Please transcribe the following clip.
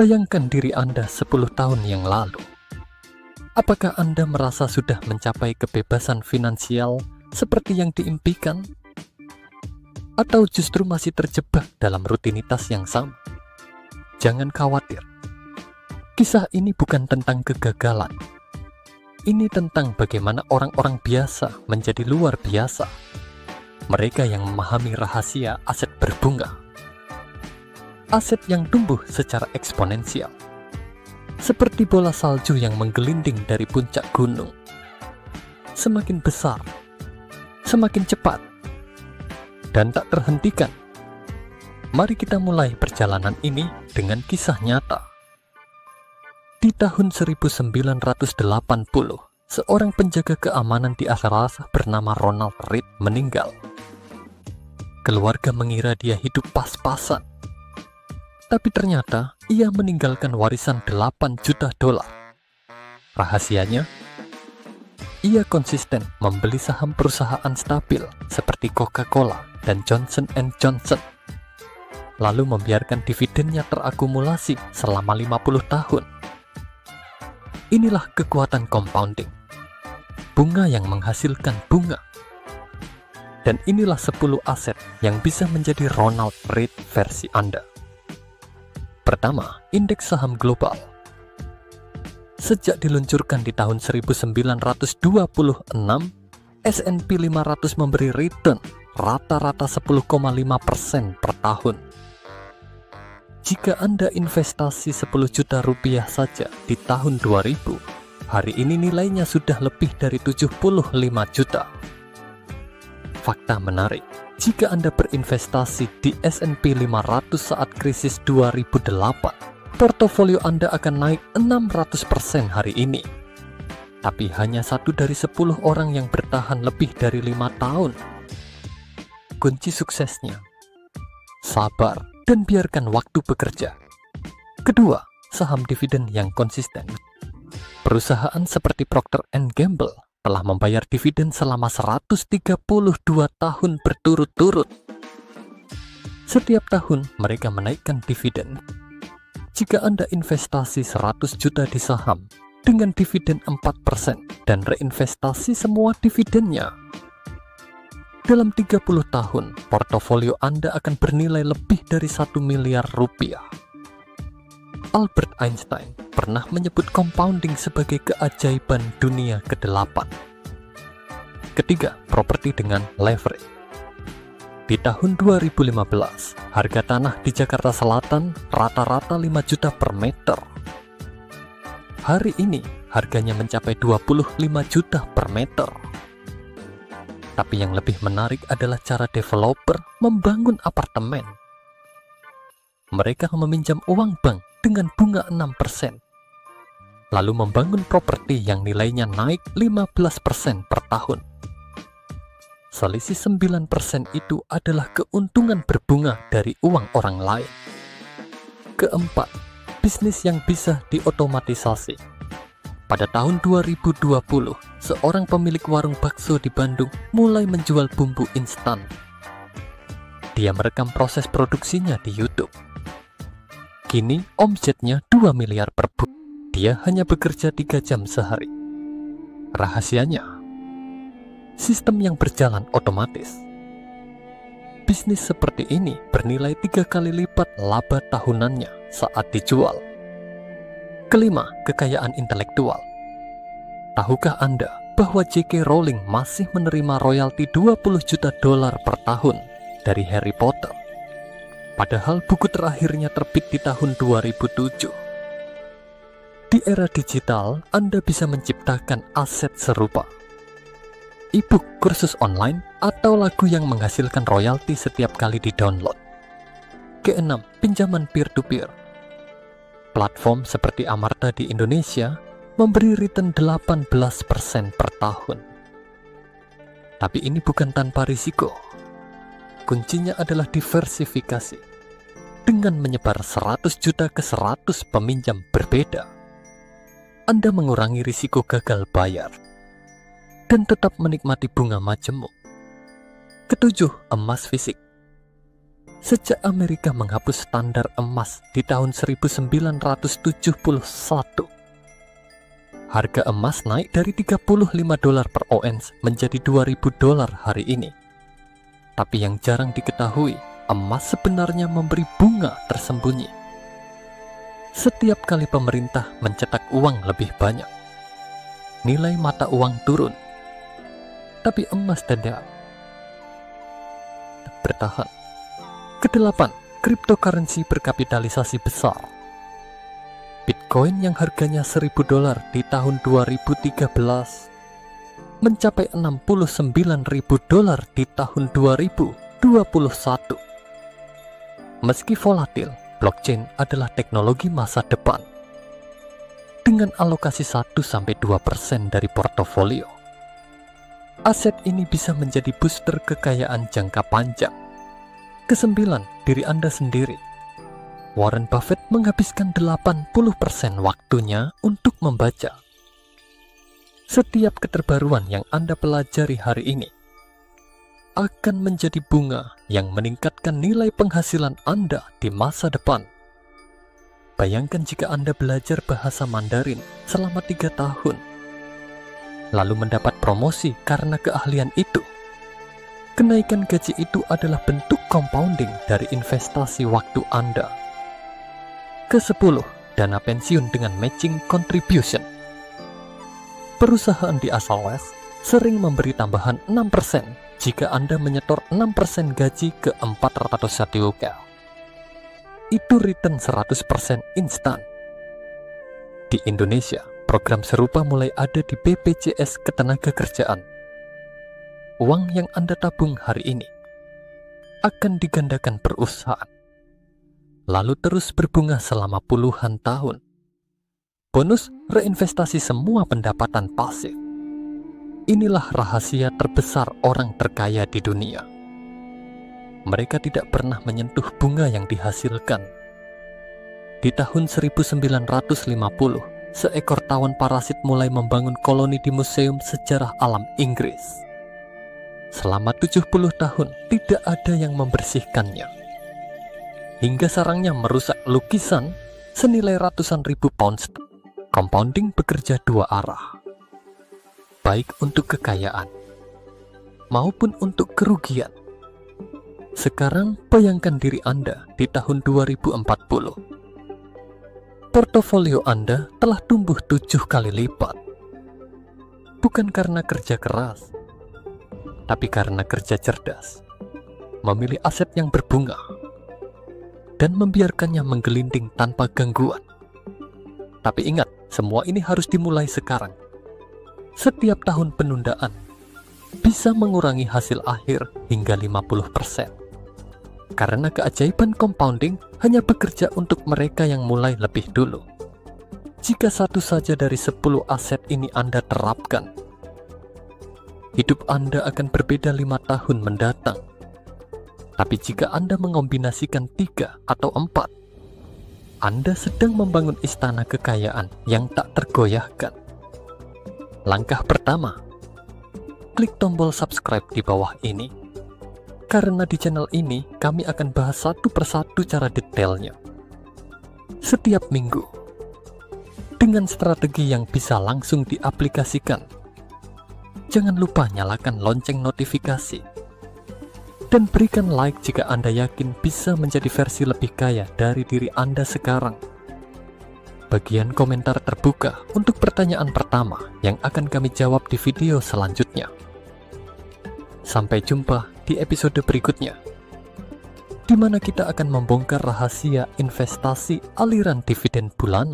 Bayangkan diri Anda 10 tahun yang lalu. Apakah Anda merasa sudah mencapai kebebasan finansial seperti yang diimpikan? Atau justru masih terjebak dalam rutinitas yang sama? Jangan khawatir. Kisah ini bukan tentang kegagalan. Ini tentang bagaimana orang-orang biasa menjadi luar biasa. Mereka yang memahami rahasia aset berbunga. Aset yang tumbuh secara eksponensial. Seperti bola salju yang menggelinding dari puncak gunung. Semakin besar, semakin cepat, dan tak terhentikan. Mari kita mulai perjalanan ini dengan kisah nyata. Di tahun 1980, seorang penjaga keamanan di Atlanta bernama Ronald Read meninggal. Keluarga mengira dia hidup pas-pasan. Tapi ternyata ia meninggalkan warisan 8 juta dolar. Rahasianya, ia konsisten membeli saham perusahaan stabil seperti Coca-Cola dan Johnson & Johnson, lalu membiarkan dividennya terakumulasi selama 50 tahun. Inilah kekuatan compounding, bunga yang menghasilkan bunga. Dan inilah 10 aset yang bisa menjadi Ronald Read versi Anda. Pertama, indeks saham global. Sejak diluncurkan di tahun 1926, S&P 500 memberi return rata-rata 10,5% per tahun. Jika Anda investasi 10 juta rupiah saja di tahun 2000, hari ini nilainya sudah lebih dari 75 juta. Fakta menarik, jika Anda berinvestasi di S&P 500 saat krisis 2008, portofolio Anda akan naik 600% hari ini. Tapi hanya 1 dari 10 orang yang bertahan lebih dari 5 tahun. Kunci suksesnya, sabar dan biarkan waktu bekerja. Kedua, saham dividen yang konsisten. Perusahaan seperti Procter & Gamble telah membayar dividen selama 132 tahun berturut-turut. Setiap tahun mereka menaikkan dividen. Jika Anda investasi 100 juta di saham dengan dividen 4% dan reinvestasi semua dividennya, dalam 30 tahun portofolio Anda akan bernilai lebih dari 1 miliar rupiah. Albert Einstein pernah menyebut compounding sebagai keajaiban dunia ke-8. Ketiga, properti dengan leverage. Di tahun 2015, harga tanah di Jakarta Selatan rata-rata 5 juta per meter. Hari ini, harganya mencapai 25 juta per meter. Tapi yang lebih menarik adalah cara developer membangun apartemen. Mereka meminjam uang bank dengan bunga 6%, lalu membangun properti yang nilainya naik 15% per tahun. Selisih 9% itu adalah keuntungan berbunga dari uang orang lain. Keempat, bisnis yang bisa diotomatisasi. Pada tahun 2020, seorang pemilik warung bakso di Bandung mulai menjual bumbu instan. Dia merekam proses produksinya di YouTube. Kini omsetnya 2 miliar per bulan. Dia hanya bekerja 3 jam sehari. Rahasianya, sistem yang berjalan otomatis. Bisnis seperti ini bernilai 3 kali lipat laba tahunannya saat dijual. Kelima, kekayaan intelektual. Tahukah Anda bahwa J.K. Rowling masih menerima royalti 20 juta dolar per tahun dari Harry Potter? Padahal buku terakhirnya terbit di tahun 2007. Di era digital, Anda bisa menciptakan aset serupa. E-book, kursus online, atau lagu yang menghasilkan royalti setiap kali di-download. Keenam, pinjaman peer-to-peer. Platform seperti Amarta di Indonesia memberi return 18% per tahun. Tapi ini bukan tanpa risiko. Kuncinya adalah diversifikasi. Dengan menyebar 100 juta ke 100 peminjam berbeda, Anda mengurangi risiko gagal bayar dan tetap menikmati bunga majemuk. Ketujuh, emas fisik. Sejak Amerika menghapus standar emas di tahun 1971, harga emas naik dari $35 per ons menjadi $2.000 hari ini. Tapi yang jarang diketahui, emas sebenarnya memberi bunga tersembunyi. Setiap kali pemerintah mencetak uang lebih banyak, nilai mata uang turun, tapi emas tidak bertahan. Kedelapan, cryptocurrency berkapitalisasi besar. Bitcoin yang harganya $1.000 di tahun 2013 mencapai $69.000 di tahun 2021. Meski volatil, blockchain adalah teknologi masa depan. Dengan alokasi 1-2% dari portofolio, aset ini bisa menjadi booster kekayaan jangka panjang. Kesembilan, diri Anda sendiri. Warren Buffett menghabiskan 80% waktunya untuk membaca. Setiap keterbaruan yang Anda pelajari hari ini akan menjadi bunga yang meningkatkan nilai penghasilan Anda di masa depan. Bayangkan jika Anda belajar bahasa Mandarin selama 3 tahun, lalu mendapat promosi karena keahlian itu. Kenaikan gaji itu adalah bentuk compounding dari investasi waktu Anda. Ke-10, dana pensiun dengan matching contribution. Perusahaan di asal West sering memberi tambahan 6% jika Anda menyetor 6% gaji ke 401k. Itu return 100% instan. Di Indonesia, program serupa mulai ada di BPJS Ketenagakerjaan. Uang yang Anda tabung hari ini akan digandakan perusahaan, lalu terus berbunga selama puluhan tahun. Bonus reinvestasi semua pendapatan pasif. Inilah rahasia terbesar orang terkaya di dunia. Mereka tidak pernah menyentuh bunga yang dihasilkan. Di tahun 1950, seekor tawon parasit mulai membangun koloni di Museum Sejarah Alam Inggris. Selama 70 tahun, tidak ada yang membersihkannya. Hingga sarangnya merusak lukisan senilai ratusan ribu pounds. Compounding bekerja dua arah, baik untuk kekayaan maupun untuk kerugian. Sekarang bayangkan diri Anda di tahun 2040. Portofolio Anda telah tumbuh 7 kali lipat. Bukan karena kerja keras, tapi karena kerja cerdas. Memilih aset yang berbunga dan membiarkannya menggelinding tanpa gangguan. Tapi ingat, semua ini harus dimulai sekarang. Setiap tahun penundaan bisa mengurangi hasil akhir hingga 50%. Karena keajaiban compounding hanya bekerja untuk mereka yang mulai lebih dulu. Jika satu saja dari 10 aset ini Anda terapkan, hidup Anda akan berbeda 5 tahun mendatang. Tapi jika Anda mengombinasikan 3 atau 4, Anda sedang membangun istana kekayaan yang tak tergoyahkan. Langkah pertama, klik tombol subscribe di bawah ini. Karena di channel ini, kami akan bahas satu persatu cara detailnya. Setiap minggu, dengan strategi yang bisa langsung diaplikasikan. Jangan lupa nyalakan lonceng notifikasi. Dan berikan like jika Anda yakin bisa menjadi versi lebih kaya dari diri Anda sekarang. Bagian komentar terbuka untuk pertanyaan pertama yang akan kami jawab di video selanjutnya. Sampai jumpa di episode berikutnya, di mana kita akan membongkar rahasia investasi aliran dividen bulanan.